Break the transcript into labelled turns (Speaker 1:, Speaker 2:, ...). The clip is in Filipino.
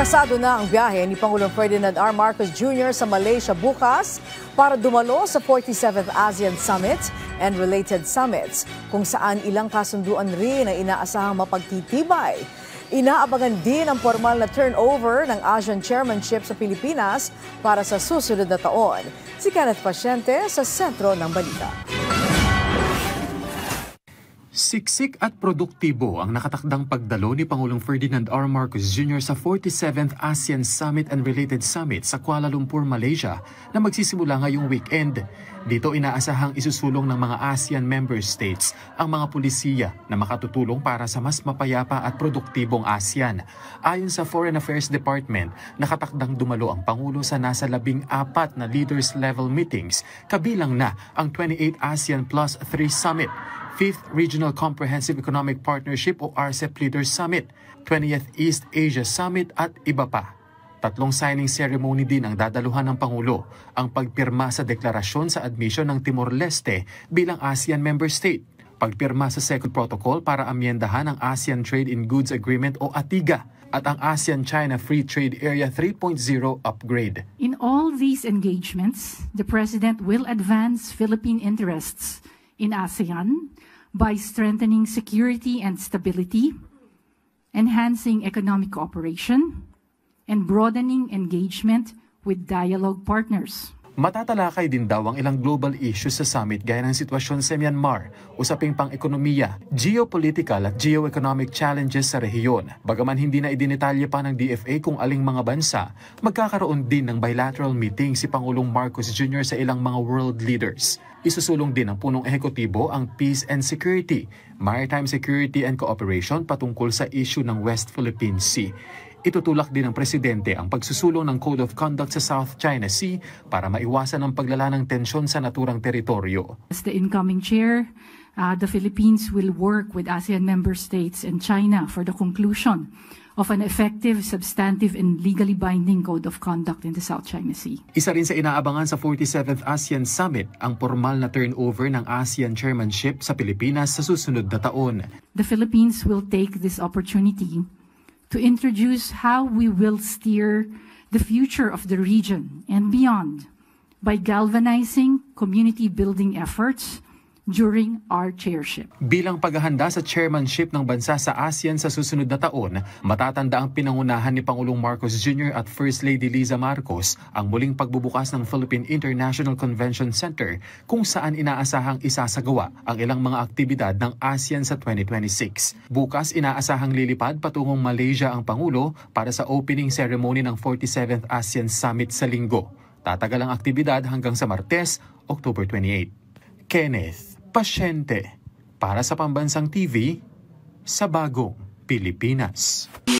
Speaker 1: Nakasado na ang biyahe ni Pangulong Ferdinand R. Marcos Jr. sa Malaysia bukas para dumalo sa 47th ASEAN Summit and related summits, kung saan ilang kasunduan rin ang inaasahang mapagtitibay. Inaabangan din ang formal na turnover ng ASEAN Chairmanship sa Pilipinas para sa susunod na taon. Si Kenneth Pasyente sa sentro ng balita.
Speaker 2: Siksik at produktibo ang nakatakdang pagdalo ni Pangulong Ferdinand R. Marcos Jr. sa 47th ASEAN Summit and Related Summit sa Kuala Lumpur, Malaysia na magsisimula ngayong weekend. Dito inaasahang isusulong ng mga ASEAN member states ang mga pulisiya na makatutulong para sa mas mapayapa at produktibong ASEAN. Ayon sa Foreign Affairs Department, nakatakdang dumalo ang Pangulo sa nasa 14 na leaders level meetings, kabilang na ang 28 ASEAN Plus 3 Summit, 5th Regional Comprehensive Economic Partnership o RCEP Leaders Summit, 20th East Asia Summit at iba pa. 3 signing ceremony din ang dadaluhan ng Pangulo, ang pagpirma sa deklarasyon sa admission ng Timor-Leste bilang ASEAN member state, pagpirma sa Second Protocol para amyendahan ang ASEAN Trade in Goods Agreement o ATIGA, at ang ASEAN-China Free Trade Area 3.0 upgrade.
Speaker 3: In all these engagements, the President will advance Philippine interests in ASEAN by strengthening security and stability, enhancing economic cooperation, and broadening engagement with dialogue partners.
Speaker 2: Matatalakay din daw ang ilang global issues sa summit gaya ng sitwasyon sa Myanmar, usaping pang-ekonomiya, geopolitical at geo-economic challenges sa rehiyon. Bagaman hindi na idinetalye pa ng DFA kung aling mga bansa, magkakaroon din ng bilateral meeting si Pangulong Marcos Jr. sa ilang mga world leaders. Isusulong din ng punong ehekutibo ang peace and security, maritime security and cooperation patungkol sa issue ng West Philippine Sea. Itutulak din ng Presidente ang pagsusulong ng Code of Conduct sa South China Sea para maiwasan ang paglala ng tensyon sa naturang teritoryo.
Speaker 3: As the incoming chair, the Philippines will work with ASEAN member states and China for the conclusion of an effective, substantive, and legally binding Code of Conduct in the South China Sea.
Speaker 2: Isa rin sa inaabangan sa 47th ASEAN Summit ang formal na turnover ng ASEAN Chairmanship sa Pilipinas sa susunod na taon.
Speaker 3: The Philippines will take this opportunity to introduce how we will steer the future of the region and beyond by galvanizing community-building efforts during our chairship.
Speaker 2: Bilang paghahanda sa chairmanship ng bansa sa ASEAN sa susunod na taon, matatanda ang pinangunahan ni Pangulong Marcos Jr. at First Lady Liza Marcos ang muling pagbubukas ng Philippine International Convention Center, kung saan inaasahang isasagawa ang ilang mga aktibidad ng ASEAN sa 2026. Bukas inaasahang lilipad patungong Malaysia ang Pangulo para sa opening ceremony ng 47th ASEAN Summit sa Linggo. Tatagal ang aktibidad hanggang sa Martes, October 28. Kenneth Pasyente para sa Pambansang TV sa Bagong Pilipinas.